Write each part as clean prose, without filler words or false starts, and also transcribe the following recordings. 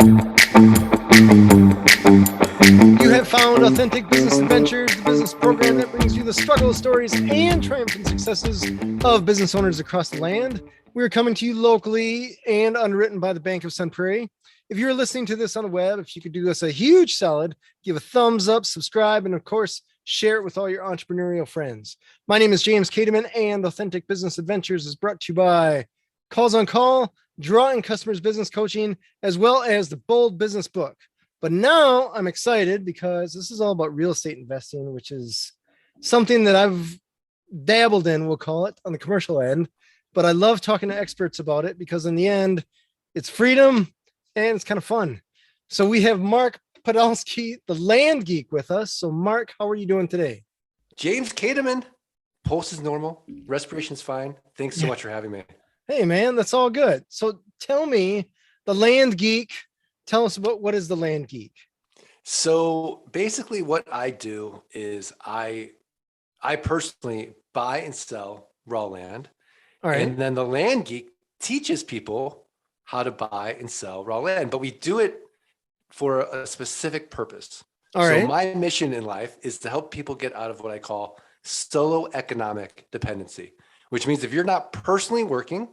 You have found Authentic Business Adventures, the business program that brings you the struggles, stories, and triumphant successes of business owners across the land. We're coming to you locally and underwritten by the Bank of Sun Prairie. If you're listening to this on the web, if you could do us a huge solid, give a thumbs up, subscribe, and of course, share it with all your entrepreneurial friends. My name is James Kateman, and Authentic Business Adventures is brought to you by Calls on Call, Drawing Customers Business Coaching, as well as the Bold Business Book. But now I'm excited because this is all about real estate investing, which is something that I've dabbled in, we'll call it, on the commercial end. But I love talking to experts about it because in the end, it's freedom and it's kind of fun. So we have Mark Podolsky, the Land Geek, with us. So Mark, how are you doing today? James Kateman, pulse is normal, respiration's fine. Thanks so much for having me. Hey man, that's all good. So tell me, the Land Geek, tell us about what is the Land Geek? So basically what I do is I personally buy and sell raw land. All right. And then the Land Geek teaches people how to buy and sell raw land, but we do it for a specific purpose. All right. So my mission in life is to help people get out of what I call solo economic dependency, which means if you're not personally working,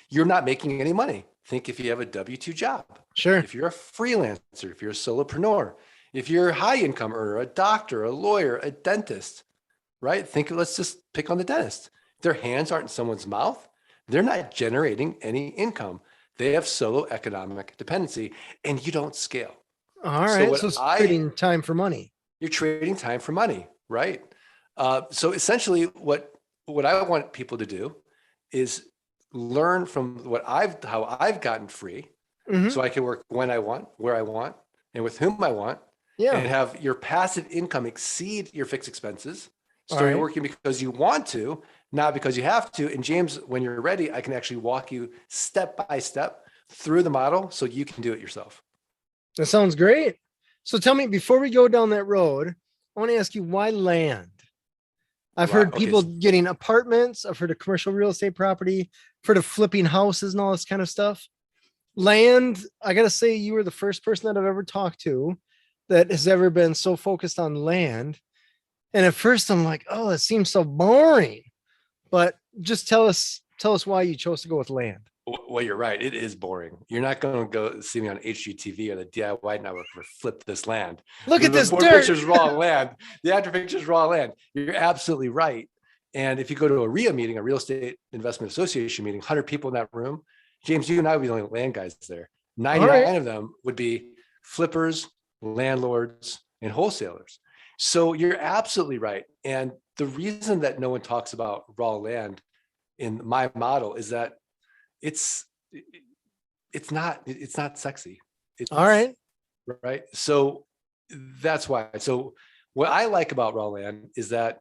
you're not making any money. Think if you have a W-2 job. Sure. If you're a freelancer, if you're a solopreneur, if you're a high income earner, a doctor, a lawyer, a dentist, right? Let's just pick on the dentist. Their hands aren't in someone's mouth. They're not generating any income. They have solo economic dependency and you don't scale. All right. So it's trading time for money. You're trading time for money, right? So essentially what I want people to do is learn from how I've gotten free. Mm-hmm. So I can work when I want, where I want, and with whom I want, and have your passive income exceed your fixed expenses. Start working because you want to, not because you have to. And James, when you're ready, I can actually walk you step by step through the model so you can do it yourself. That sounds great. So tell me, before we go down that road, I want to ask you, why land? I've heard people getting apartments. I've heard of commercial real estate property, I've heard of flipping houses and all this kind of stuff. Land, I got to say, you were the first person that I've ever talked to that has ever been so focused on land. And at first I'm like, oh, it seems so boring. But just tell us why you chose to go with land. Well, you're right. It is boring. You're not going to go see me on HGTV or the DIY network for Flip This Land. Look at this dirt. Pictures raw land. The after pictures raw land. You're absolutely right. And if you go to a RIA meeting, a real estate investment association meeting, 100 people in that room, James, you and I would be the only land guys there. 99 of them would be flippers, landlords, and wholesalers. So you're absolutely right. And the reason that no one talks about raw land in my model is that it's not sexy. All right. Right. So that's why. So what I like about raw land is that,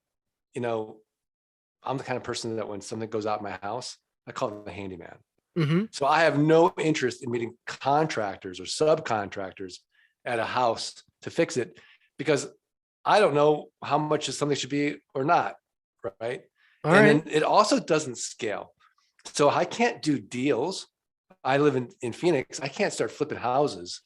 I'm the kind of person that when something goes out in my house, I call it the handyman. Mm-hmm. So I have no interest in meeting contractors or subcontractors at a house to fix it because I don't know how much something should be or not. Right. Then it also doesn't scale. So I can't do deals. I live in Phoenix. I can't start flipping houses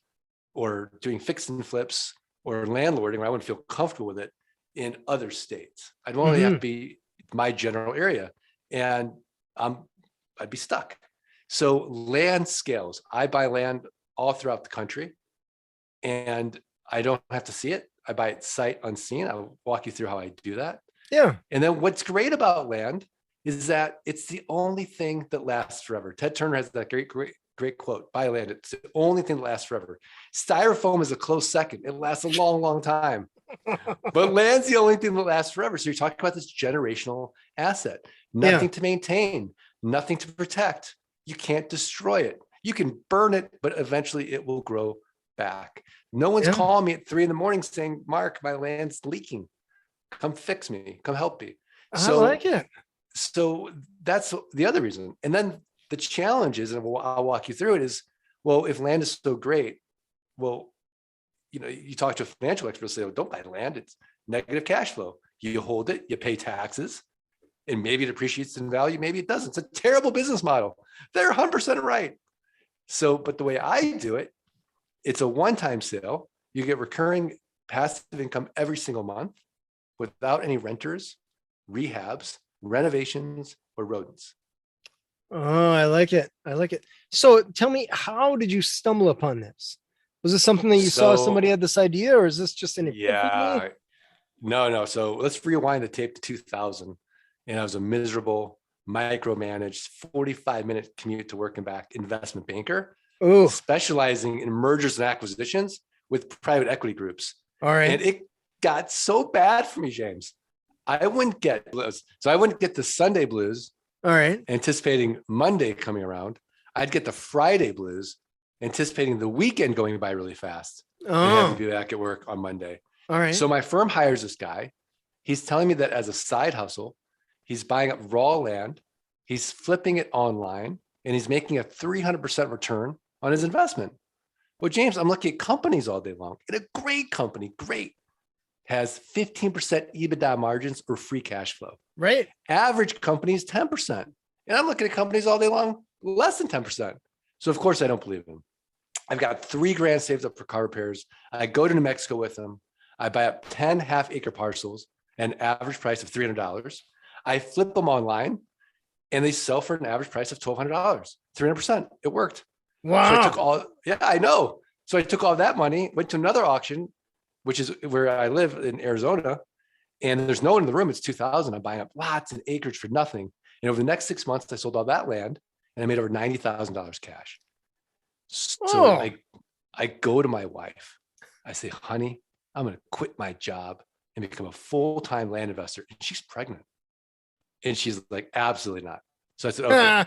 or doing fix and flips or landlording where I wouldn't feel comfortable with it in other states. I'd only have to be my general area and I'd be stuck. So land scales. I buy land all throughout the country and I don't have to see it. I buy it sight unseen. I'll walk you through how I do that. Yeah. And then what's great about land is that it's the only thing that lasts forever. Ted Turner has that great quote, buy land. It's the only thing that lasts forever. Styrofoam is a close second. It lasts a long, long time. But land's the only thing that lasts forever. So you're talking about this generational asset. Nothing to maintain, nothing to protect. You can't destroy it. You can burn it, but eventually it will grow back. No one's calling me at 3 a.m. saying, Mark, my land's leaking. Come fix me. Come help me. I like it. So that's the other reason. And then the challenge is, and I'll walk you through it, is, well, if land is so great, well, you talk to a financial expert, say, well, don't buy land. It's negative cash flow. You hold it, you pay taxes, and maybe it appreciates in value. Maybe it doesn't. It's a terrible business model. They're 100% right. So, but the way I do it it's a one-time sale. You get recurring passive income every single month without any renters, rehabs, renovations, or rodents. Oh, I like it. I like it. So tell me, how did you stumble upon this? Was this something that you saw somebody So had this idea, or is this just an epiphany? yeah, no. So let's rewind the tape to 2000. And I was a miserable, micromanaged 45-minute commute to work and back investment banker, Oh, specializing in mergers and acquisitions with private equity groups. all right. And it got so bad for me, James. I wouldn't get blues. So I wouldn't get the Sunday blues, All right. anticipating Monday coming around. I'd get the Friday blues, anticipating the weekend going by really fast and having Oh, to be back at work on Monday. all right. So my firm hires this guy. He's telling me that as a side hustle, he's buying up raw land, he's flipping it online, and he's making a 300% return on his investment. Well, James, I'm looking at companies all day long. And a great company, great, has 15% EBITDA margins or free cash flow. Right. Average companies, 10%. And I'm looking at companies all day long, less than 10%. So of course I don't believe him. I've got $3,000 saved up for car repairs. I go to New Mexico with him. I buy up 10 half-acre parcels at an average price of $300. I flip them online and they sell for an average price of $1,200, 300%. It worked. Wow. So I took all, yeah, I know. So I took all that money, went to another auction, which is where I live in Arizona, and there's no one in the room. It's 2000. I'm buying up lots and acreage for nothing. And over the next 6 months, I sold all that land and I made over $90,000 cash. So I go to my wife. I say, honey, I'm going to quit my job and become a full-time land investor. And she's pregnant. And she's like, absolutely not. So I said, okay.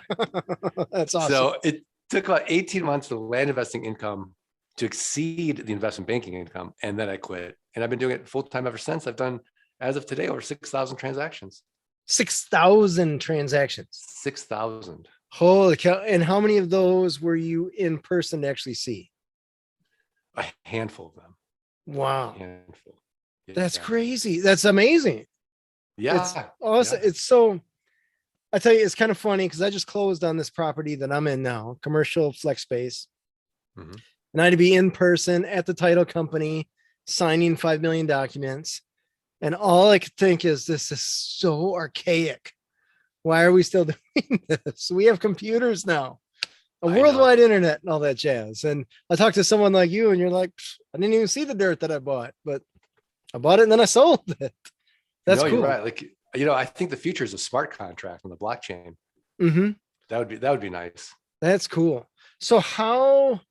That's awesome. So it took about 18 months for the land investing income to exceed the investment banking income. And then I quit. And I've been doing it full-time ever since. I've done, as of today, over 6,000 transactions. 6,000 transactions. 6,000. Holy cow. And how many of those were you in person to actually see? A handful of them. Wow. A handful. Yeah. That's crazy. That's amazing. Yeah. It's awesome. Yeah. It's so, I tell you, it's kind of funny because I just closed on this property that I'm in now, commercial flex space. Mhm. And I had to be in person at the title company signing 5 million documents. And all I could think is, this is so archaic. Why are we still doing this? We have computers now, a I know. worldwide internet and all that jazz. And I talked to someone like you and you're like, I didn't even see the dirt that I bought, but I bought it and then I sold it. That's no, cool. You're right. Like, you know, I think the future is a smart contract on the blockchain. Mm-hmm. That would be nice. That's cool. So how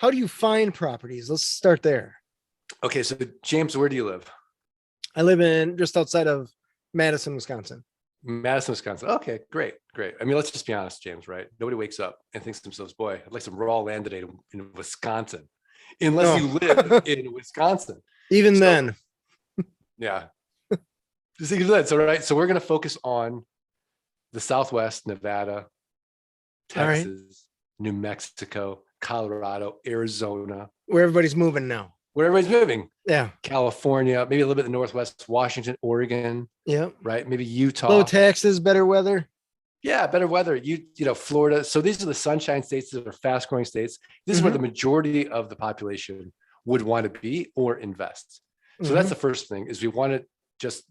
do you find properties? Let's start there. Okay. So James, where do you live? I live in just outside of Madison, Wisconsin. Madison, Wisconsin. Okay, great. I mean, let's just be honest, James, right? Nobody wakes up and thinks to themselves, boy, I'd like some raw land today in Wisconsin, unless you live in Wisconsin. Even then. Yeah. So, right. So we're going to focus on the Southwest, Nevada, Texas, New Mexico, Colorado, Arizona. Where everybody's moving now. Where everybody's moving. Yeah. California, maybe a little bit in the Northwest, Washington, Oregon. Yeah. Right. Maybe Utah. Low taxes, better weather. Yeah, better weather. You know, Florida. So these are the sunshine states that are fast growing states. This is where the majority of the population would want to be or invest. So that's the first thing, is we want to just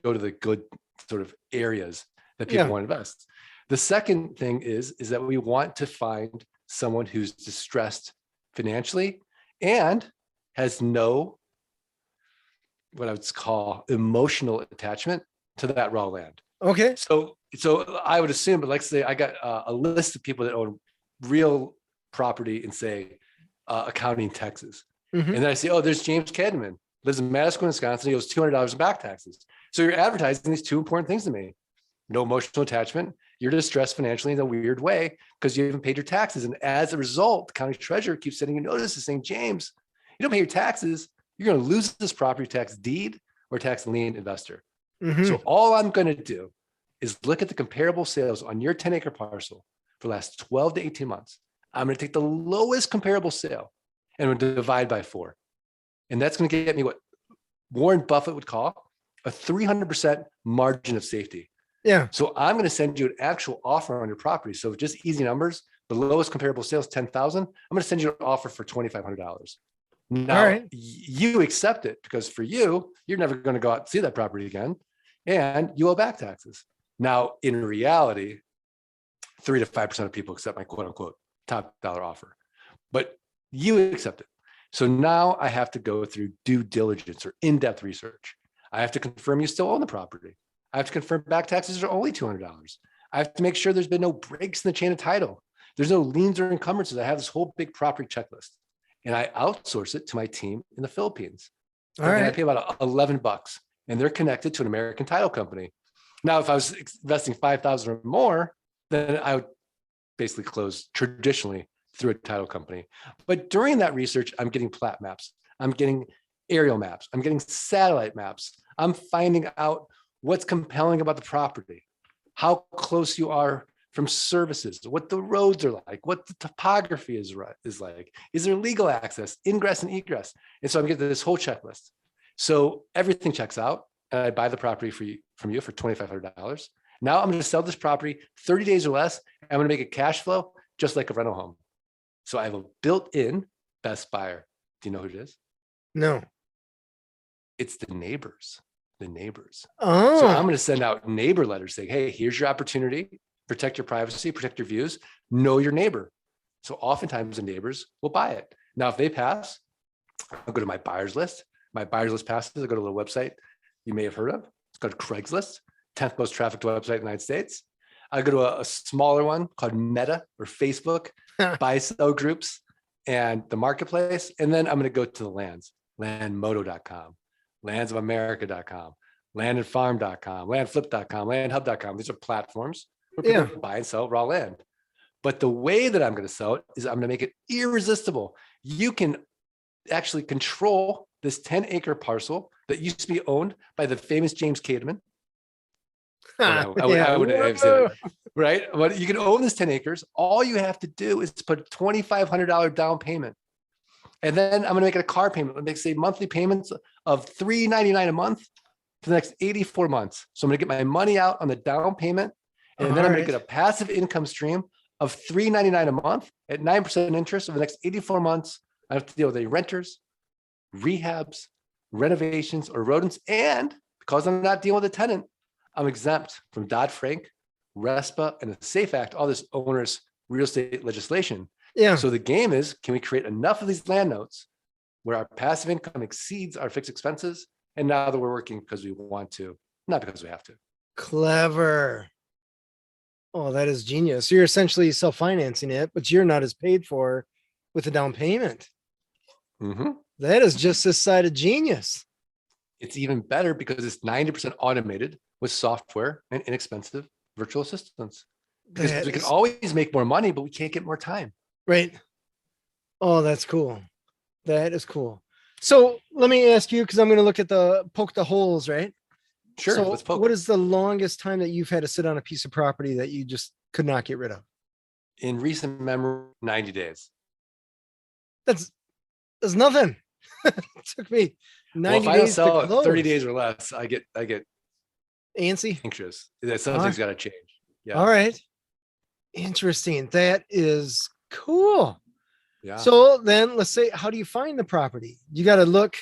go to the good sort of areas that people want to invest. The second thing is that we want to find someone who's distressed financially and has no, what I would call, emotional attachment to that raw land. Okay. So I would assume, but let's say I got a list of people that own real property in, say, a county in Texas. And then I say, oh, there's James Cadman, lives in Madison, Wisconsin. He owes $200 in back taxes. So you're advertising these two important things to me. No emotional attachment. You're distressed financially in a weird way because you haven't paid your taxes. And as a result, the county treasurer keeps sending you notices saying, James, you don't pay your taxes. You're going to lose this property tax deed or tax lien investor. So all I'm going to do is look at the comparable sales on your 10-acre parcel for the last 12 to 18 months. I'm going to take the lowest comparable sale and we'll divide by 4. And that's going to get me what Warren Buffett would call a 300% margin of safety. Yeah. So I'm going to send you an actual offer on your property. So just easy numbers, The lowest comparable sale is 10,000. I'm going to send you an offer for $2,500. Now, All right. you accept it because for you, you're never going to go out and see that property again, and you owe back taxes. Now, in reality, 3 to 5% of people accept my quote unquote top dollar offer, but you accept it. So now I have to go through due diligence or in-depth research. I have to confirm you still own the property. I have to confirm back taxes are only $200. I have to make sure there's been no breaks in the chain of title. There's no liens or encumbrances. I have this whole big property checklist, and I outsource it to my team in the Philippines. All And I right. pay about $11, and they're connected to an American title company. Now, if I was investing 5,000 or more, then I would basically close traditionally through a title company. But during that research, I'm getting plat maps. I'm getting aerial maps. I'm getting satellite maps. I'm finding out what's compelling about the property, how close you are from services, what the roads are like, what the topography is like, is there legal access, ingress and egress? And so I'm getting this whole checklist. So everything checks out, and I buy the property from you for $2,500. Now I'm going to sell this property 30 days or less. And I'm going to make a cash flow just like a rental home. So I have a built-in best buyer. Do you know who it is? No. It's the neighbors. The neighbors. Oh. So I'm going to send out neighbor letters saying, hey, here's your opportunity. Protect your privacy, protect your views, know your neighbor. So oftentimes the neighbors will buy it. Now, if they pass, I'll go to my buyers list. My buyers list passes, I go to a little website you may have heard of. It's called Craigslist, 10th most trafficked website in the United States. I go to a smaller one called Meta or Facebook, buy sell groups and the marketplace. And then I'm going to go to the lands, landmodo.com, landsofamerica.com, landandfarm.com, landflip.com, landhub.com. These are platforms where people buy and sell raw land. But the way that I'm going to sell it is I'm going to make it irresistible. You can actually control this 10-acre parcel that used to be owned by the famous James Cademan. I wouldn't have said that, right? But you can own this 10 acres. All you have to do is put a $2,500 down payment. And then I'm going to make it a car payment. I'm going to say monthly payments of $399 a month for the next 84 months. So I'm going to get my money out on the down payment. And then I'm going to get a passive income stream of $399 a month at 9% interest over the next 84 months. I have to deal with any renters, rehabs, renovations, or rodents. And because I'm not dealing with a tenant, I'm exempt from Dodd-Frank, RESPA, and the SAFE Act, all this onerous real estate legislation. Yeah. So the game is, can we create enough of these land notes where our passive income exceeds our fixed expenses? And now that we're working because we want to, not because we have to. Clever. Oh, that is genius. So you're essentially self-financing it, but you're not as paid for with a down payment. Mm-hmm. That is just this side of genius. It's even better because it's 90% automated with software and inexpensive virtual assistants. Because we can always make more money, but we can't get more time. Right. Oh, that's cool. That is cool. So let me ask you, because I'm going to look at poke the holes, right? Sure. So let's poke. What is the longest time that you've had to sit on a piece of property that you just could not get rid of? In recent memory, 90 days. That's nothing. It took me 90 if I don't days sell to close. 30 days or less, I get antsy. anxious. Something's got to change. Yeah. All right. Interesting. That is cool. Yeah. So then let's say, how do you find the property? You got to look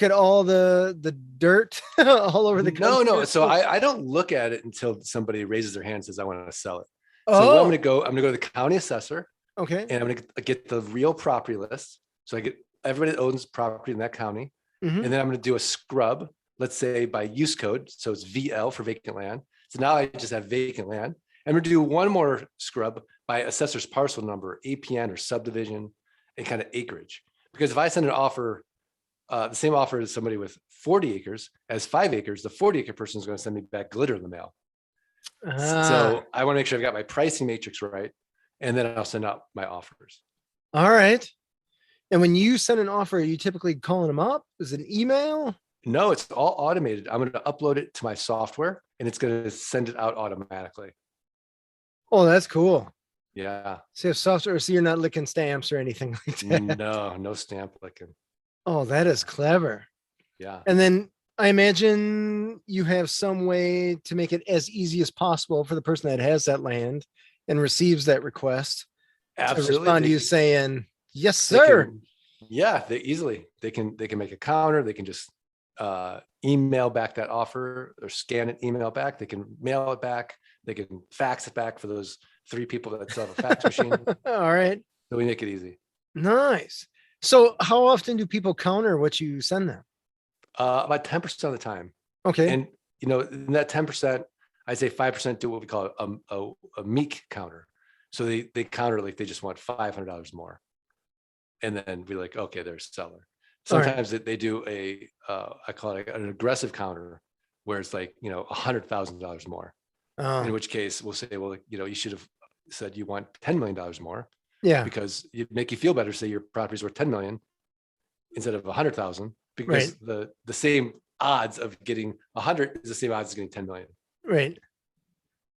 at all the dirt all over the country. No. So I don't look at it until somebody raises their hand and says, I want to sell it. Oh. So I'm going to go to the county assessor. Okay. And I'm going to get the real property list. So I get everybody that owns property in that county. Mhm. And then I'm going to do a scrub, let's say by use code. So it's VL for vacant land. So now I just have vacant land. I'm going to do one more scrub by assessor's parcel number, APN or subdivision, and kind of acreage. Because if I send an offer, the same offer to somebody with 40 acres as 5 acres, the 40 acre person is going to send me back glitter in the mail. So I want to make sure I've got my pricing matrix right. And then I'll send out my offers. All right. And when you send an offer, are you typically calling them up? Is it an email? No, it's all automated. I'm going to upload it to my software and it's going to send it out automatically. Oh, that's cool. Yeah. So software, so you're not licking stamps or anything like that. No stamp licking. Oh, that is clever. Yeah. And then I imagine you have some way to make it as easy as possible for the person that has that land and receives that request to Absolutely. respond to you saying, yes, sir. They can make a counter. They can just email back that offer or scan it, email back. They can mail it back. They can fax it back for those 3 people that still have a fax machine. All right. So we make it easy. Nice. So how often do people counter what you send them? About 10% of the time. Okay. And, in that 10%, I say 5% do what we call a meek counter. So they counter like they just want $500 more. And then we're like, okay, there's a seller. Sometimes they do I call it an aggressive counter where it's like, $100,000 more. In which case we'll say, well, you should have said you want $10 million more. Yeah. Because it make you feel better. Say your property's worth 10 million instead of 100,000, because the same odds of getting 100 is the same odds as getting 10 million. Right.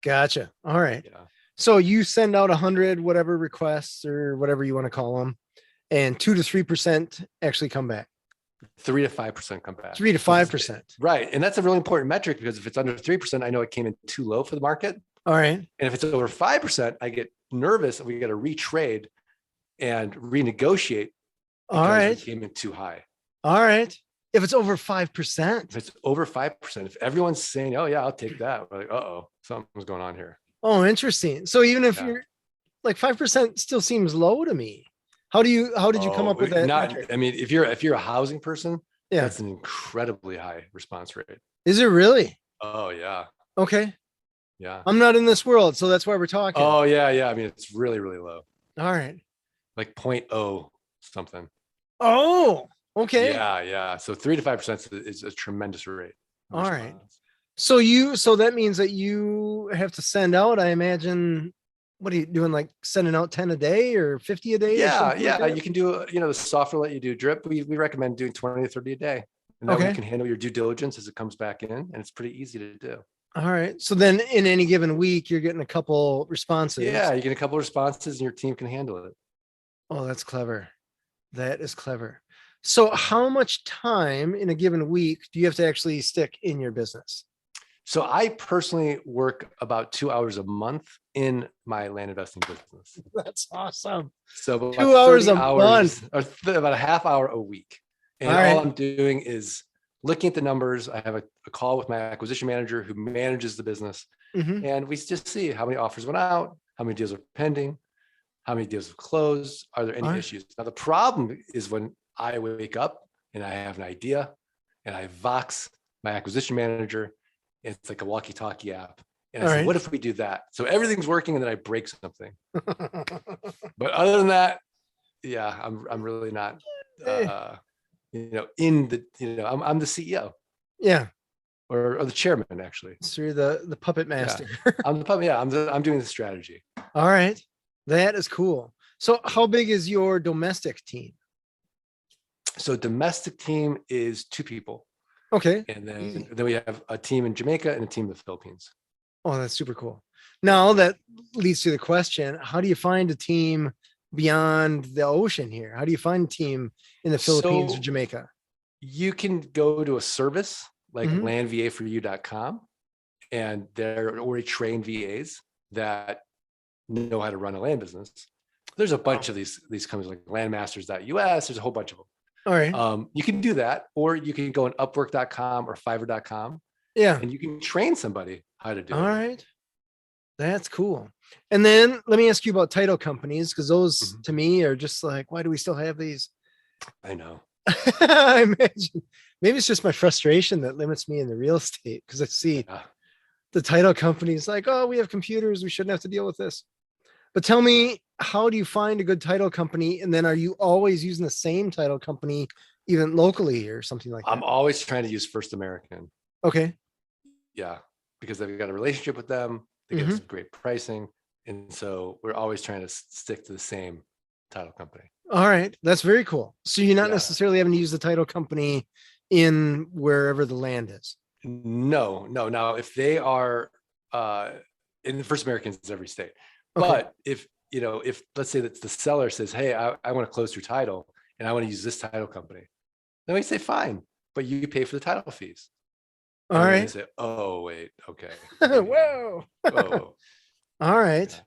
Gotcha. All right. Yeah. So you send out 100, whatever requests or whatever you want to call them, and 2 to 3% actually come back. 3 to 5% come back. 3 to 5%. Right. And that's a really important metric, because if it's under 3%, I know it came in too low for the market. All right. And if it's over 5%, I get nervous and we got to retrade and renegotiate. All right. It came in too high. All right. If it's over 5%. If it's over 5%, if everyone's saying, oh yeah, I'll take that, we're like, uh-oh, something's going on here. Oh, interesting. So even if you're like 5% still seems low to me. How did you come up with that? I mean, if you're a housing person, that's an incredibly high response rate. Is it really? Oh yeah. Okay. Yeah. I'm not in this world, so that's why we're talking. Oh yeah. I mean, it's really, really low. All right. Like 0.0 something. Oh, okay. Yeah. So 3 to 5% is a tremendous rate. All right. So that means that you have to send out, I imagine, what are you doing? Like sending out 10 a day or 50 a day? Yeah. Like you can do, the software let you do drip. We recommend doing 20 to 30 a day. And that way you can handle your due diligence as it comes back in, and it's pretty easy to do. All right. So then in any given week, you're getting a couple responses. Yeah, you get a couple of responses and your team can handle it. Oh, that's clever. That is clever. So how much time in a given week do you have to actually stick in your business? So I personally work about 2 hours a month in my land investing business. That's awesome. So about 2 hours a month, or about a half hour a week. And all I'm doing is looking at the numbers. I have a call with my acquisition manager who manages the business. Mm-hmm. And we just see how many offers went out, how many deals are pending, how many deals have closed. Are there any issues? Now, the problem is when I wake up and I have an idea and I Vox my acquisition manager. It's like a walkie-talkie app. And I say, what if we do that? So everything's working and then I break something. But other than that, yeah, I'm really not, in the, I'm the CEO. Yeah. Or the chairman, actually. So you're the puppet master. Yeah. I'm the puppet. Yeah. I'm doing the strategy. All right. That is cool. So how big is your domestic team? So domestic team is 2 people. Okay. And then we have a team in Jamaica and a team in the Philippines. Oh, that's super cool. Now that leads to the question, how do you find a team beyond the ocean here? How do you find a team in the Philippines or Jamaica? You can go to a service like landvaforyou.com, and they're already trained VAs that know how to run a land business. There's a bunch of these companies like landmasters.us. There's a whole bunch of them. All right. You can do that, or you can go on upwork.com or fiverr.com. Yeah. And you can train somebody how to do it. All right. That's cool. And then let me ask you about title companies, because those to me are just like, why do we still have these? I know. I imagine maybe it's just my frustration that limits me in the real estate, because I see the title companies like, oh, we have computers, we shouldn't have to deal with this. But tell me, how do you find a good title company? And then are you always using the same title company, even locally or something like that? I'm always trying to use First American. Okay. Yeah, because they've got a relationship with them. They get some great pricing. And so we're always trying to stick to the same title company. All right. That's very cool. So you're not necessarily having to use the title company in wherever the land is. No. Now, if they are in the First Americans, it's every state. Okay. But if let's say that the seller says, hey, I want to close through title and I want to use this title company, then we say, fine, but you pay for the title fees. All right. They say, oh, wait, okay. Whoa. Whoa. All right.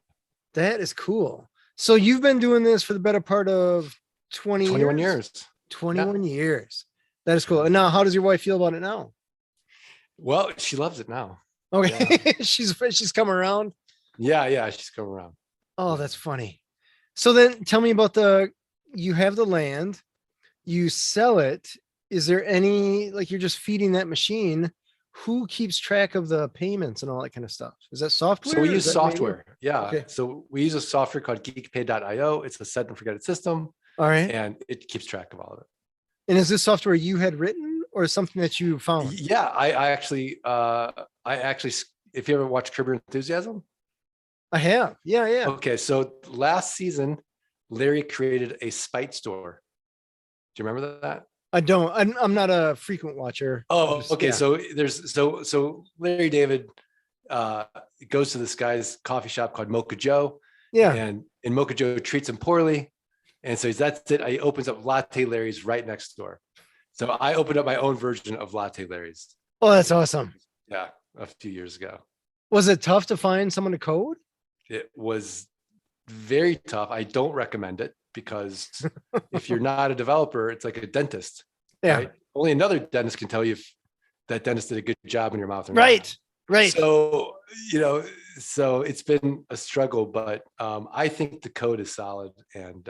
That is cool. So you've been doing this for the better part of 20 21 years? years. 21 years. That is cool. And now how does your wife feel about it now? Well, she loves it now. Okay. she's come around. Yeah. She's come around. Oh, that's funny. So then tell me about you have the land, you sell it. Is there any, like you're just feeding that machine? Who keeps track of the payments and all that kind of stuff? Is that software? So we Is use that software. Yeah. Okay. So we use a software called geekpay.io. It's a set and forget it system, All right. and it keeps track of all of it. And is this software you had written or something that you found? Yeah, I actually, if you ever watch Curb Your Enthusiasm. I have. Yeah. Okay, so last season, Larry created a spite store. Do you remember that? I don't. I'm not a frequent watcher. Oh, Just- okay. yeah. So there's so Larry David goes to this guy's coffee shop called Mocha Joe, Yeah. and Mocha Joe treats him poorly, and so that's it. He opens up Latte Larry's right next door. So I opened up my own version of Latte Larry's. Oh, that's awesome. Yeah, a few years ago. Was it tough to find someone to code? It was very tough. I don't recommend it because if you're not a developer, it's like a dentist. Yeah. Right? Only another dentist can tell you if that dentist did a good job in your mouth or not. Right. So, so it's been a struggle, but I think the code is solid, and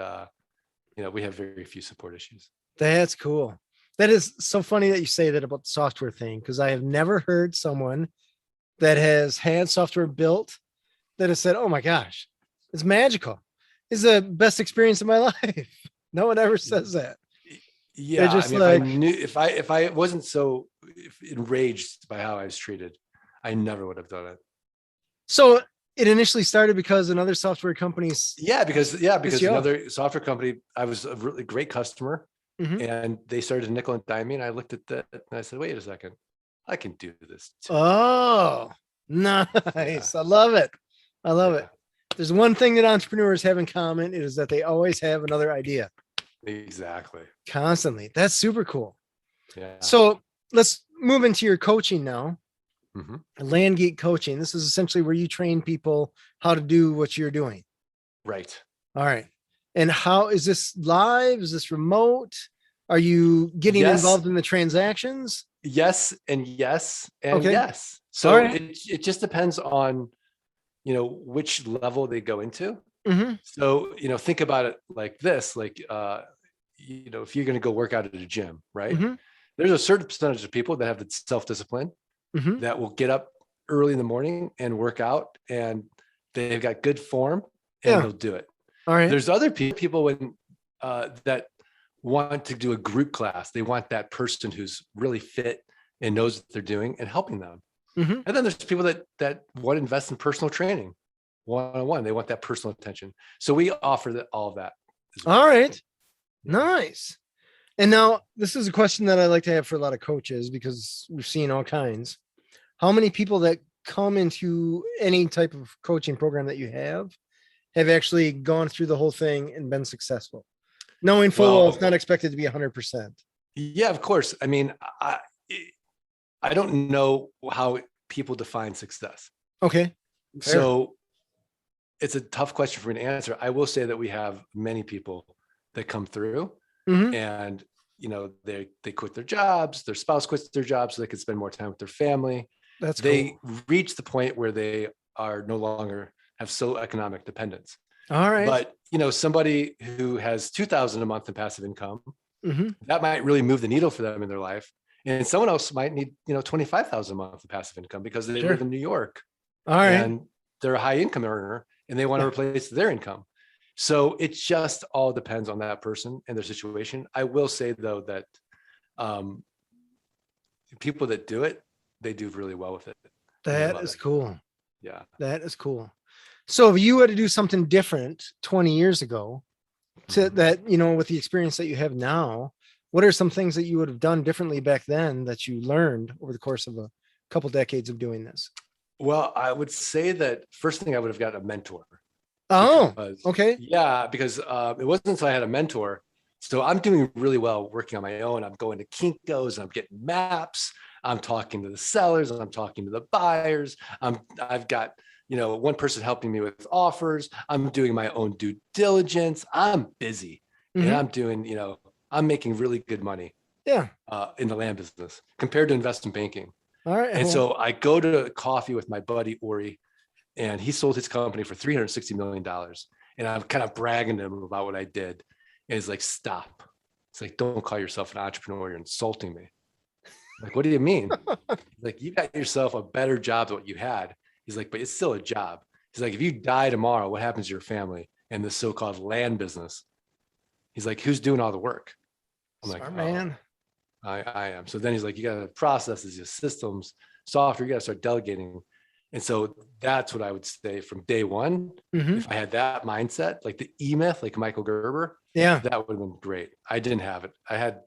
we have very few support issues. That's cool. That is so funny that you say that about the software thing, because I have never heard someone that has had software built that has said, "Oh my gosh, it's magical. It's the best experience of my life." No one ever says that. Yeah, just if I wasn't so enraged by how I was treated, I never would have done it. So it initially started because another software company's. Yeah, because another software company, I was a really great customer, and they started to nickel and dime me, and I looked at that and I said, "Wait a second, I can do this too." Oh, nice! Yeah. I love it. I love it. There's one thing that entrepreneurs have in common, it is that they always have another idea. Exactly. Constantly. That's super cool. Yeah. So let's move into your coaching now. Mm-hmm. Land Geek coaching. This is essentially where you train people how to do what you're doing. Right. All right. And how is this live? Is this remote? Are you getting involved in the transactions? Yes. And yes. And Okay. yes. So Right. it just depends on, which level they go into. Mm-hmm. So, think about it like this, like, if you're going to go work out at a gym, right? Mm-hmm. There's a certain percentage of people that have the self-discipline Mm-hmm. that will get up early in the morning and work out, and they've got good form and they'll do it. All right. There's other people that want to do a group class. They want that person who's really fit and knows what they're doing and helping them. Mm-hmm. And then there's people that want to invest in personal training one-on-one. They want that personal attention. So we offer all of that. All right. Nice. And now this is a question that I like to have for a lot of coaches because we've seen all kinds. How many people that come into any type of coaching program that you have actually gone through the whole thing and been successful, knowing full well it's not expected to be 100%? Yeah, of course. I mean, I don't know how people define success. Okay. Fair. So it's a tough question for me to answer. I will say that we have many people that come through and, they quit their jobs, their spouse quits their jobs so they can spend more time with their family. They reach the point where they are no longer have socioeconomic dependence. All right. But, somebody who has $2,000 a month in passive income, that might really move the needle for them in their life. And someone else might need, $25,000 a month of passive income because they live in New York. All right. And they're a high income earner and they want to replace their income. So it just all depends on that person and their situation. I will say though that people that do it, they do really well with it. That is cool. Yeah. That is cool. So if you had to do something different 20 years ago to that, with the experience that you have now, what are some things that you would have done differently back then that you learned over the course of a couple decades of doing this? Well, I would say that first thing I would have got a mentor. Oh, okay. Yeah, because it wasn't until I had a mentor. So I'm doing really well working on my own. I'm going to Kinko's, I'm getting maps. I'm talking to the sellers, I'm talking to the buyers. I've got one person helping me with offers. I'm doing my own due diligence. I'm busy and I'm doing, I'm making really good money Yeah. in the land business compared to investment banking. All right. And so I go to coffee with my buddy, Ori, and he sold his company for $360 million. And I'm kind of bragging to him about what I did. And he's like, stop. It's like, don't call yourself an entrepreneur. You're insulting me. I'm like, what do you mean? Like, you got yourself a better job than what you had. He's like, but it's still a job. He's like, if you die tomorrow, what happens to your family and the so-called land business? He's like, who's doing all the work? I'm Smart like, man. I am. So then he's like, you got to processes, your systems, software, you got to start delegating. And so that's what I would say from day one. If I had that mindset, like the E-Myth, like Michael Gerber, Yeah. that would have been great. I didn't have it. I had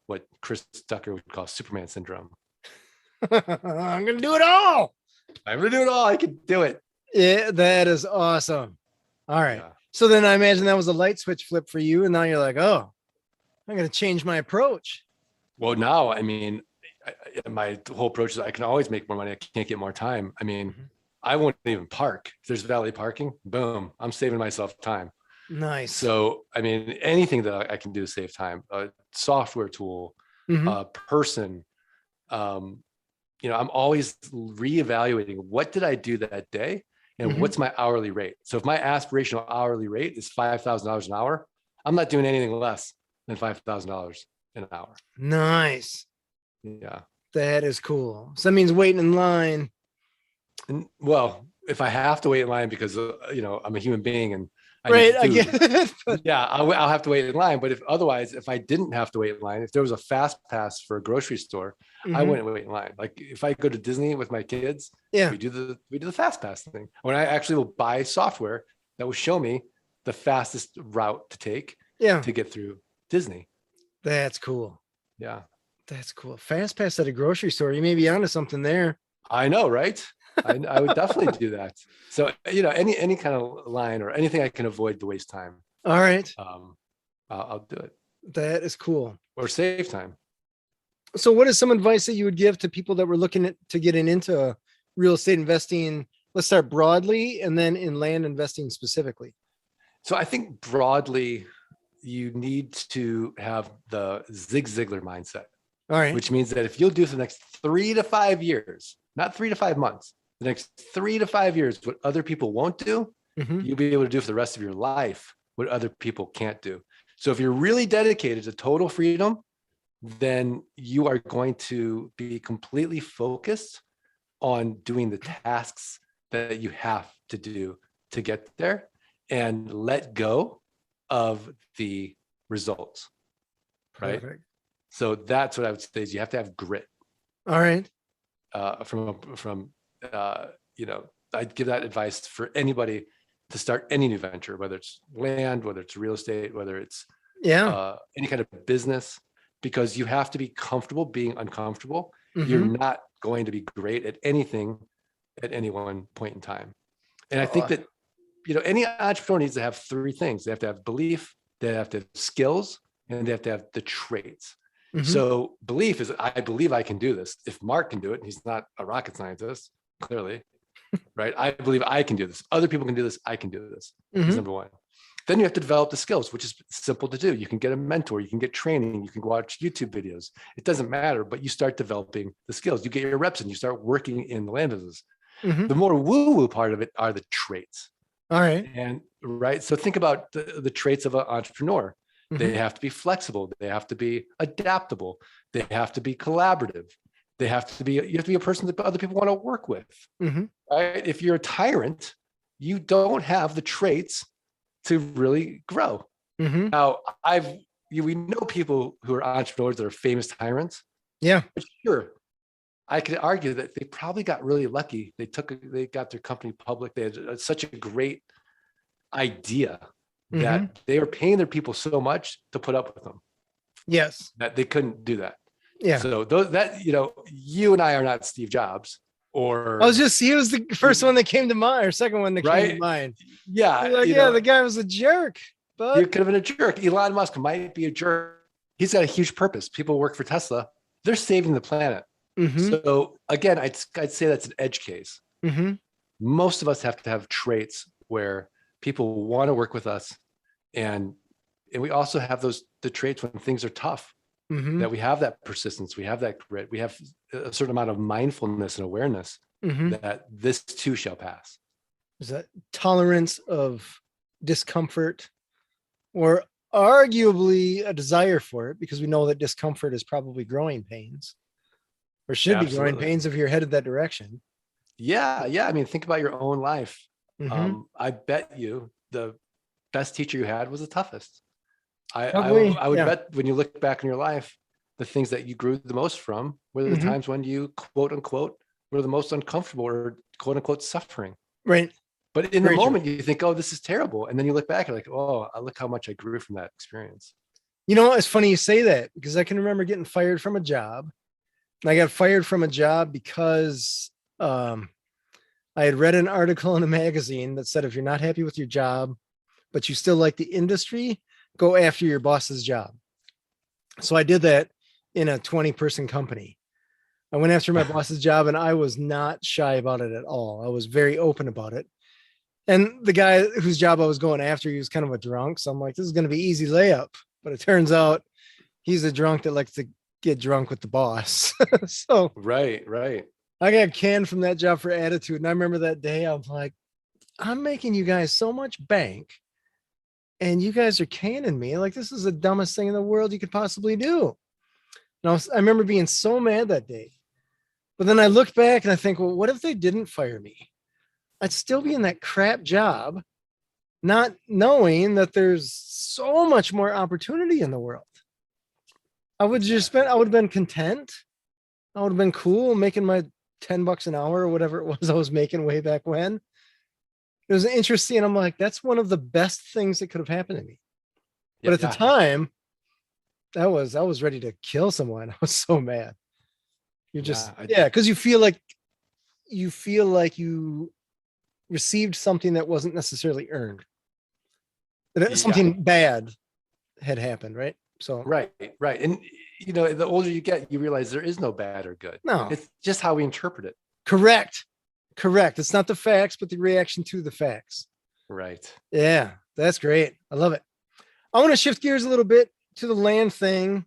what Chris Tucker would call Superman syndrome. I'm going to do it all. I'm going to do it all. I can do it. Yeah, that is awesome. All right. Yeah. So then I imagine that was a light switch flip for you. And now you're like, oh, I'm going to change my approach. Well, now, I mean, my whole approach is I can always make more money. I can't get more time. I mean, I won't even park. If there's valet parking, boom, I'm saving myself time. Nice. So, I mean, anything that I can do to save time, a software tool, a person, I'm always reevaluating what did I do that day and what's my hourly rate. So if my aspirational hourly rate is $5,000 an hour, I'm not doing anything less than $5,000 an hour. Nice. Yeah. That is cool. So that means waiting in line. And well, if I have to wait in line because, I'm a human being and I get it. But yeah, I'll have to wait in line. But if I didn't have to wait in line, if there was a fast pass for a grocery store, I wouldn't wait in line. Like if I go to Disney with my kids, we do the fast pass thing. When I actually will buy software that will show me the fastest route to take to get through Disney. That's cool. Yeah. That's cool. Fast pass at a grocery store. You may be onto something there. I know, right? I would definitely do that. So, any kind of line or anything I can avoid to waste time. All right. I'll do it. That is cool. Or save time. So what is some advice that you would give to people that were looking to getting into real estate investing? Let's start broadly and then in land investing specifically. So I think broadly, you need to have the Zig Ziglar mindset. All right. Which means that if you'll do for the next 3 to 5 years, not 3 to 5 months, the next 3 to 5 years, what other people won't do, you'll be able to do for the rest of your life what other people can't do. So if you're really dedicated to total freedom, then you are going to be completely focused on doing the tasks that you have to do to get there and let go of the results. Right. Perfect. So that's what I would say is you have to have grit. All right. I'd give that advice for anybody to start any new venture, whether it's land, whether it's real estate, whether it's any kind of business, because you have to be comfortable being uncomfortable. You're not going to be great at anything at any one point in time. And I think that, any entrepreneur needs to have 3 things. They have to have belief, they have to have skills, and they have to have the traits. So belief is, I believe I can do this. If Mark can do it, and he's not a rocket scientist, clearly, right? I believe I can do this. Other people can do this. I can do this. That's number 1. Then you have to develop the skills, which is simple to do. You can get a mentor, you can get training, you can watch YouTube videos. It doesn't matter, but you start developing the skills. You get your reps and you start working in the land business. The more woo-woo part of it are the traits. All right. And right. So think about the traits of an entrepreneur. They have to be flexible. They have to be adaptable. They have to be collaborative. You have to be a person that other people want to work with. Right? If you're a tyrant, you don't have the traits to really grow. Now, we know people who are entrepreneurs that are famous tyrants. Yeah. But sure, I could argue that they probably got really lucky. They got their company public. They had such a great idea that they were paying their people so much to put up with them. Yes. That they couldn't do that. Yeah. So you and I are not Steve Jobs or. He was the first one that came to mind or second one that came to mind. Yeah. The guy was a jerk, but he could have been a jerk. Elon Musk might be a jerk. He's got a huge purpose. People who work for Tesla, they're saving the planet. So again, I'd say that's an edge case. most of us have to have traits where people want to work with us. And we also have the traits when things are tough, Mm-hmm. that we have that persistence, we have that grit, we have a certain amount of mindfulness and awareness Mm-hmm. that this too shall pass. There's that tolerance of discomfort, or arguably a desire for it, because we know that discomfort is probably growing pains, or should be growing Absolutely. pains if you're headed that direction. Yeah. I mean, think about your own life. Mm-hmm. I bet you the best teacher you had was the toughest. Probably, I would yeah. bet when you look back in your life, the things that you grew the most from were the Mm-hmm. times when you quote unquote were the most uncomfortable or quote unquote suffering. Right. But in the Very true. moment, you think, oh, this is terrible. And then you look back and like, oh, look how much I grew from that experience. You know, it's funny you say that, because I can remember getting fired from a job. And I got fired from a job because I had read an article in a magazine that said if you're not happy with your job, but you still like the industry, go after your boss's job. So I did that in a 20-person company. I went after my boss's job, and I was not shy about it at all. I was very open about it. And the guy whose job I was going after, he was kind of a drunk. So I'm like, this is going to be easy layup. But it turns out he's a drunk that likes to get drunk with the boss. So Right. I got canned from that job for attitude. And I remember that day, I'm like, I'm making you guys so much bank, and you guys are canning me. Like, this is the dumbest thing in the world you could possibly do. And I remember being so mad that day. But then I look back and I think, well, what if they didn't fire me? I'd still be in that crap job, not knowing that there's so much more opportunity in the world. I would have been content. I would have been cool making my $10 an hour or whatever it was I was making way back when. It was interesting. I'm like, that's one of the best things that could have happened to me. But at the time, I was ready to kill someone. I was so mad. You're just, because you feel like you received something that wasn't necessarily earned. Something bad had happened, right? So right. And the older you get, you realize there is no bad or good. No, it's just how we interpret it. Correct. It's not the facts, but the reaction to the facts. Right. Yeah, that's great. I love it. I want to shift gears a little bit to the land thing.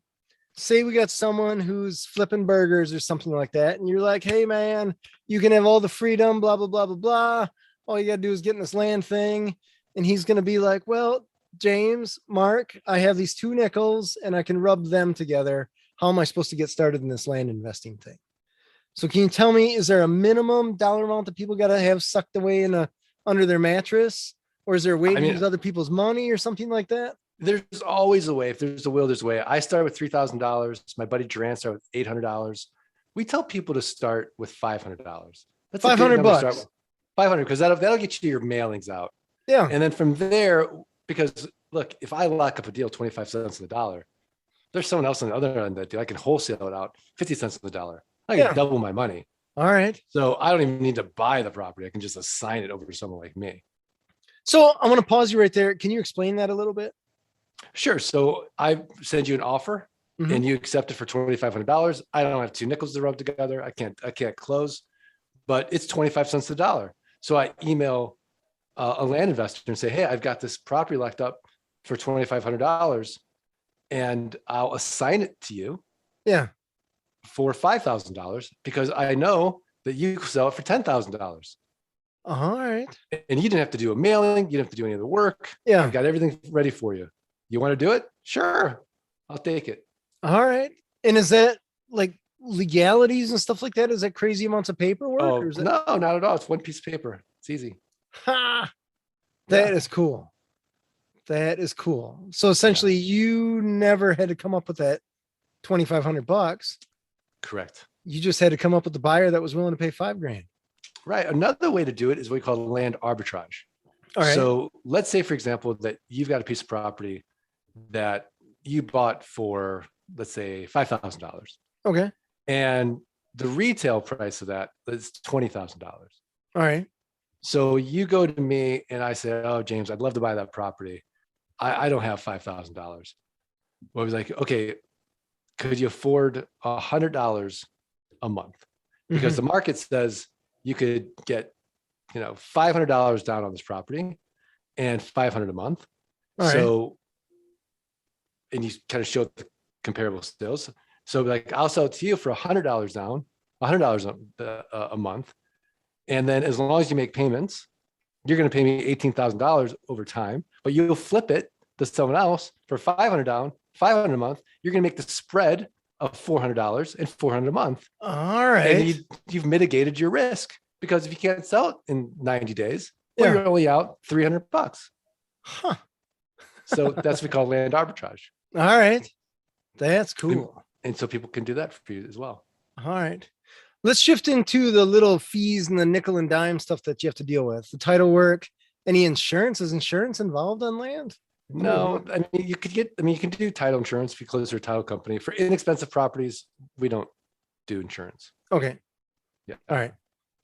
Say we got someone who's flipping burgers or something like that, and you're like, hey man, you can have all the freedom, blah, blah, blah, blah, blah. All you got to do is get in this land thing. And he's going to be like, well, James, Mark, I have these 2 nickels and I can rub them together. How am I supposed to get started in this land investing thing? So can you tell me, is there a minimum dollar amount that people got to have sucked away under their mattress? Or is there a way to use other people's money or something like that? There's always a way. If there's a will, there's a way. I started with $3,000. My buddy Duran started with $800. We tell people to start with $500. That's $500. 500, because that'll get you your mailings out. Yeah. And then from there, because look, if I lock up a deal 25 cents on the dollar, there's someone else on the other end of that deal. I can wholesale it out 50 cents on the dollar. I can double my money. All right. So I don't even need to buy the property. I can just assign it over to someone like me. So I want to pause you right there. Can you explain that a little bit? Sure. So I send you an offer and you accept it for $2,500. I don't have 2 nickels to rub together. I can't close, but it's 25 cents a dollar. So I email a land investor and say, hey, I've got this property locked up for $2,500 and I'll assign it to you. Yeah. For $5,000 because I know that you sell it for $10,000. All right. And you didn't have to do a mailing. You didn't have to do any of the work. Yeah. I've got everything ready for you. You want to do it? Sure. I'll take it. All right. And is that like legalities and stuff like that? Is that crazy amounts of paperwork? Oh, or is no, not at all. It's 1 piece of paper. It's easy. Ha! That is cool. That is cool. So essentially you never had to come up with that $2,500. Correct. You just had to come up with the buyer that was willing to pay $5,000. Right. Another way to do it is what we call land arbitrage. All right. So let's say, for example, that you've got a piece of property that you bought for, let's say, $5,000. Okay. And the retail price of that is $20,000. All right. So you go to me and I say, oh, James, I'd love to buy that property. I don't have $5,000. Well, I was like, okay, could you afford $100 a month? Because the market says you could get $500 down on this property and $500 a month. All right. So, and you kind of show the comparable sales. So like, I'll sell it to you for $100 down, $100 a month. And then as long as you make payments, you're going to pay me $18,000 over time, but you'll flip it to someone else for $500 down, $500 a month. You're going to make the spread of $400 and $400 a month. All right. And you've mitigated your risk, because if you can't sell it in 90 days, well, you're only out $300. Huh. So that's what we call land arbitrage. All right. That's cool. And so people can do that for you as well. All right. Let's shift into the little fees and the nickel and dime stuff that you have to deal with. The title work, any insurance? Is insurance involved on land? No, I mean, you can do title insurance if you close your title company. For inexpensive properties, we don't do insurance. Okay. Yeah. All right.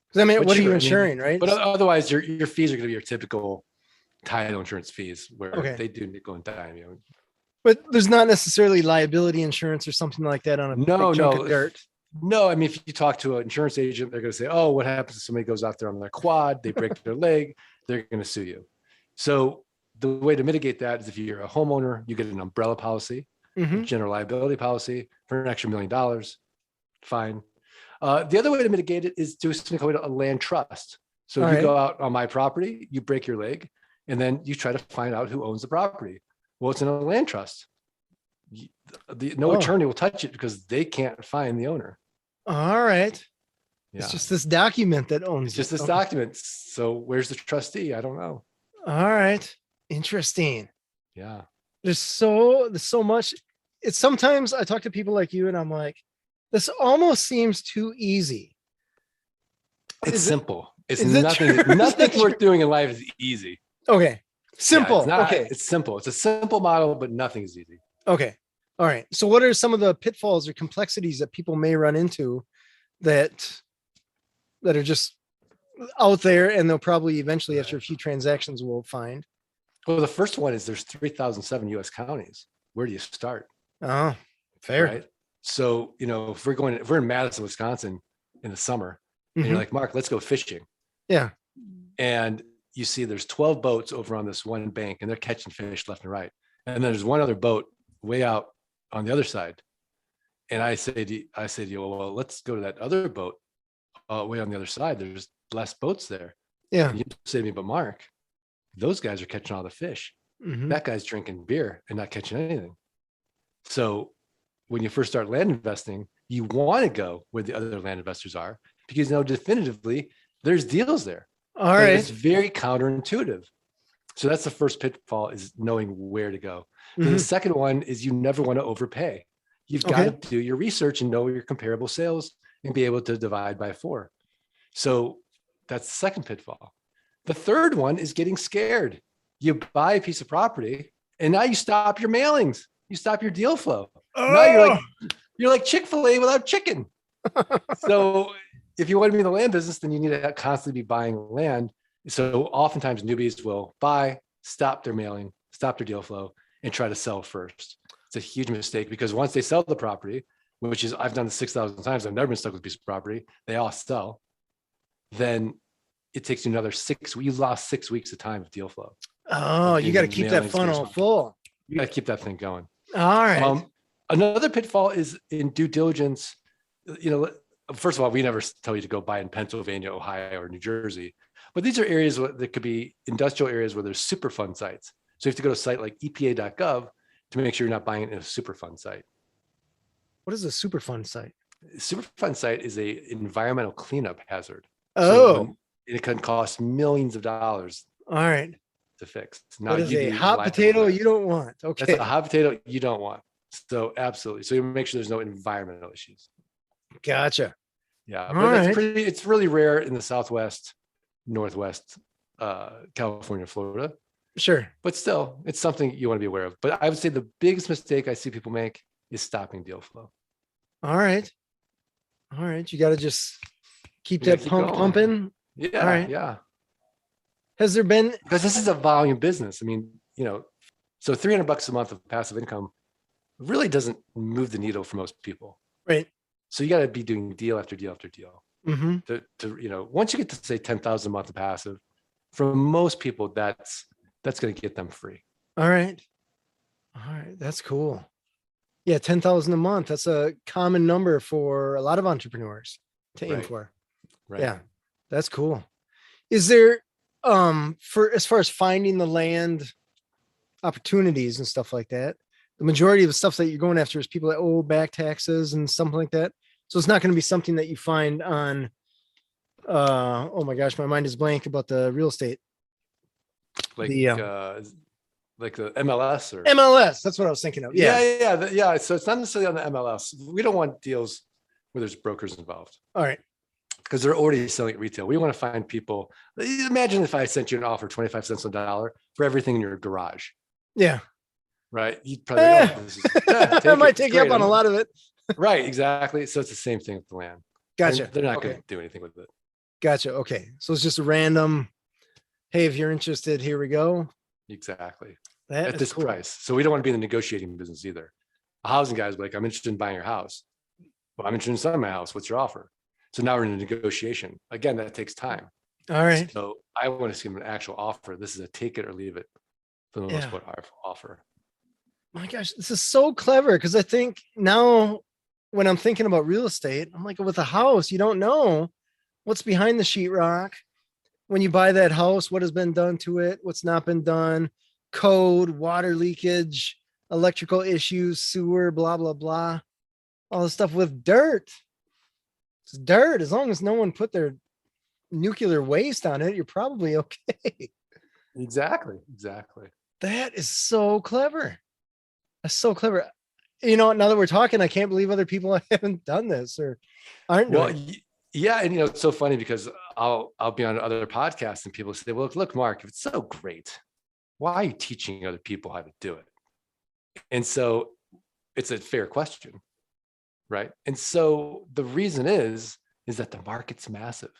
Because I mean, what are you insuring, right? But otherwise, your fees are going to be your typical title insurance fees, where they do nickel and dime. But there's not necessarily liability insurance or something like that on a big chunk of dirt. No, I mean, if you talk to an insurance agent, they're going to say, "Oh, what happens if somebody goes out there on their quad, they break their leg, they're going to sue you." So the way to mitigate that is, if you're a homeowner, you get an umbrella policy, general liability policy for an extra $1 million. Fine. The other way to mitigate it is do something called a land trust. So you go out on my property, you break your leg, and then you try to find out who owns the property. Well, it's in a land trust. No attorney will touch it because they can't find the owner. All right. Yeah. It's just this document that owns it's just this document. So where's the trustee? I don't know. All right. Interesting. Yeah. There's so much. It's sometimes I talk to people like you and I'm like, this almost seems too easy. It's simple. It's nothing worth doing in life is easy. Okay. Simple. Yeah, it's simple. It's a simple model, but nothing is easy. Okay. All right. So what are some of the pitfalls or complexities that people may run into that are just out there, and they'll probably eventually, after a few transactions, will find? Well, the first one is there's 3,007 U.S. counties. Where do you start? Oh, fair. Right. So, if we're in Madison, Wisconsin in the summer, and you're like, Mark, let's go fishing. Yeah. And you see there's 12 boats over on this one bank, and they're catching fish left and right. And then there's one other boat way out on the other side. And I say to you, well, let's go to that other boat way on the other side. There's less boats there. Yeah. And you say to me, but Mark, those guys are catching all the fish. That guy's drinking beer and not catching anything. So when you first start land investing, you want to go where the other land investors are, because definitively there's deals there. All right. It's very counterintuitive. So that's the first pitfall, is knowing where to go. The second one is you never want to overpay. You've got to do your research and know your comparable sales and be able to divide by 4. So that's the second pitfall. The third one is getting scared. You buy a piece of property and now you stop your mailings. You stop your deal flow. Now you're like Chick-fil-A without chicken. So if you want to be in the land business, then you need to constantly be buying land. So oftentimes newbies will buy, stop their mailing, stop their deal flow, and try to sell first. It's a huge mistake, because once they sell the property, which is, I've done this 6,000 times, I've never been stuck with a piece of property, they all sell, then it takes you another 6 weeks. You lost 6 weeks of time of deal flow. Oh, you got to keep that funnel full. You got to keep that thing going. All right. Another pitfall is in due diligence. First of all, we never tell you to go buy in Pennsylvania, Ohio, or New Jersey, but these are areas that could be industrial areas where there's Superfund sites. So you have to go to a site like EPA.gov to make sure you're not buying it in a Superfund site. What is a Superfund site? Superfund site is a environmental cleanup hazard. Oh. So it can cost millions of dollars. All right. To fix. Now, that is a hot potato you don't want. Okay. That's a hot potato you don't want. So absolutely. So you make sure there's no environmental issues. Gotcha. Yeah. But it's really rare in the Southwest, Northwest, California, Florida. Sure. But still, it's something you want to be aware of. But I would say the biggest mistake I see people make is stopping deal flow. All right. You got to just keep that pump pumping. Yeah. All right. Yeah. Has there been, because this is a volume business. I mean, so $300 a month of passive income really doesn't move the needle for most people. Right. So you got to be doing deal after deal after deal. Mm-hmm. To once you get to say 10,000 a month of passive, for most people, that's going to get them free. All right. That's cool. Yeah. 10,000 a month. That's a common number for a lot of entrepreneurs to aim for. Right. Yeah. That's cool. Is there, for as far as finding the land opportunities and stuff like that, the majority of the stuff that you're going after is people that owe back taxes and something like that. So it's not going to be something that you find on, oh my gosh, my mind is blank about the real estate. Like The like the MLS or MLS. That's what I was thinking of. Yeah. Yeah. So it's not necessarily on the MLS. We don't want deals where there's brokers involved. All right. Because they're already selling at retail. We want to find people. Imagine if I sent you an offer 25 cents on the dollar for everything in your garage. Yeah. Right. You'd probably I might take you up on a lot of it. Right. Exactly. So it's the same thing with the land. Gotcha. They're not going to do anything with it. Gotcha. Okay. So it's just a random, hey, if you're interested, here we go. Exactly. That at this cool. price. So we don't want to be in the negotiating business either. A housing guy is like, I'm interested in buying your house. Well, I'm interested in selling my house. What's your offer? So now we're in a negotiation. Again, that takes time. All right. So I want to see an actual offer. This is a take it or leave it for the most part offer. My gosh, this is so clever because I think now when I'm thinking about real estate, I'm like, with a house, you don't know what's behind the sheetrock. When you buy that house, what has been done to it, what's not been done, code, water leakage, electrical issues, sewer, blah, blah, blah. All the stuff with dirt. It's dirt. As long as no one put their nuclear waste on it, you're probably okay. Exactly. That is so clever. That's so clever. Now that we're talking, I can't believe other people haven't done this or aren't doing it. Yeah. And it's so funny because I'll be on other podcasts and people say, well, look, Mark, if it's so great, why are you teaching other people how to do it? And so it's a fair question, right? And so the reason is that the market's massive.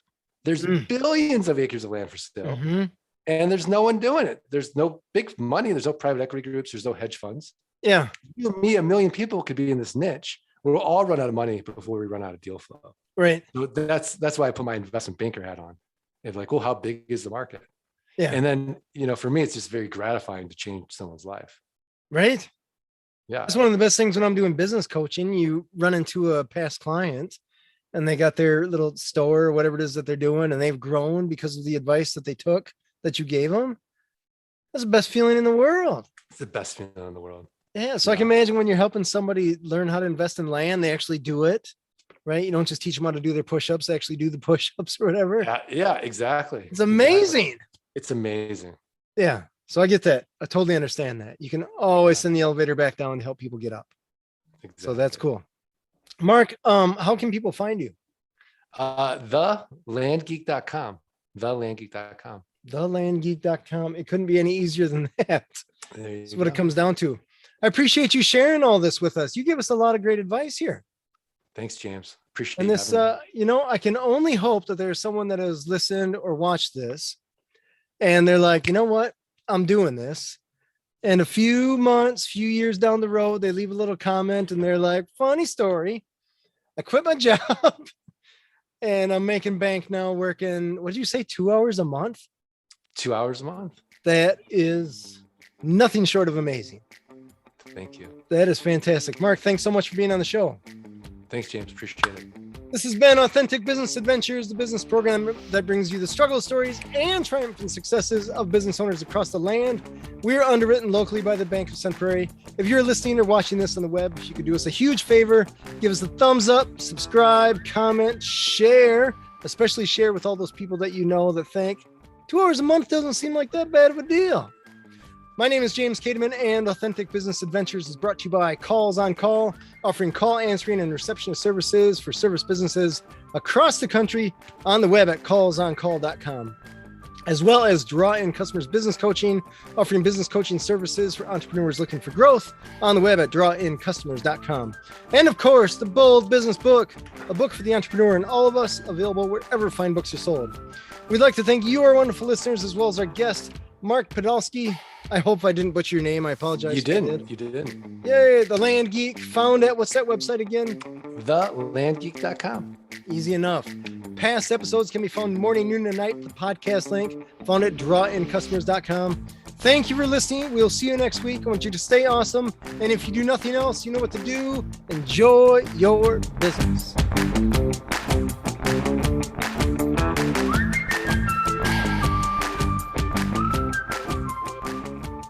There's billions of acres of land for sale, and there's no one doing it. There's no big money. There's no private equity groups. There's no hedge funds. Yeah. You and me, a million people could be in this niche. We'll all run out of money before we run out of deal flow. Right. So that's why I put my investment banker hat on. And like, well, how big is the market? Yeah. And then, for me, it's just very gratifying to change someone's life. Right. Yeah. It's one of the best things when I'm doing business coaching. You run into a past client and they got their little store or whatever it is that they're doing, and they've grown because of the advice that they took that you gave them. That's the best feeling in the world. It's the best feeling in the world. Yeah. So I can imagine when you're helping somebody learn how to invest in land, they actually do it, right? You don't just teach them how to do their push-ups, they actually do the push-ups or whatever. Yeah, exactly. It's amazing. Exactly. It's amazing. Yeah. So I get that. I totally understand that. You can always send the elevator back down to help people get up. Exactly. So that's cool. Mark, how can people find you? TheLandGeek.com. TheLandGeek.com. TheLandGeek.com. It couldn't be any easier than that. That's what go. it comes down to. I appreciate you sharing all this with us. You give us a lot of great advice here. Thanks, James. Appreciate and this, I can only hope that there's someone that has listened or watched this and they're like, you know what? I'm doing this. And a few years down the road, they leave a little comment and they're like, funny story. I quit my job and I'm making bank now working, what did you say, 2 hours a month? 2 hours a month. That is nothing short of amazing. Thank you. That is fantastic. Mark, thanks so much for being on the show. Thanks, James. Appreciate it. This has been Authentic Business Adventures, the business program that brings you the struggle stories and triumphant successes of business owners across the land. We're underwritten locally by the Bank of Sun Prairie. If you're listening or watching this on the web, you could do us a huge favor. Give us a thumbs up, subscribe, comment, share, especially share with all those people that you know that think 2 hours a month doesn't seem like that bad of a deal. My name is James Kateman, and Authentic Business Adventures is brought to you by Calls on Call, offering call answering and receptionist services for service businesses across the country on the web at callsoncall.com, as well as Draw In Customers Business Coaching, offering business coaching services for entrepreneurs looking for growth on the web at drawincustomers.com. And of course, the Bold Business Book, a book for the entrepreneur and all of us, available wherever fine books are sold. We'd like to thank you, our wonderful listeners, as well as our guest, Mark Podolsky. I hope I didn't butcher your name. I apologize. You didn't. Yay, the Land Geek, found at, what's that website again? TheLandGeek.com. Easy enough. Past episodes can be found morning, noon, and night. The podcast link found at drawincustomers.com. Thank you for listening. We'll see you next week. I want you to stay awesome. And if you do nothing else, you know what to do. Enjoy your business.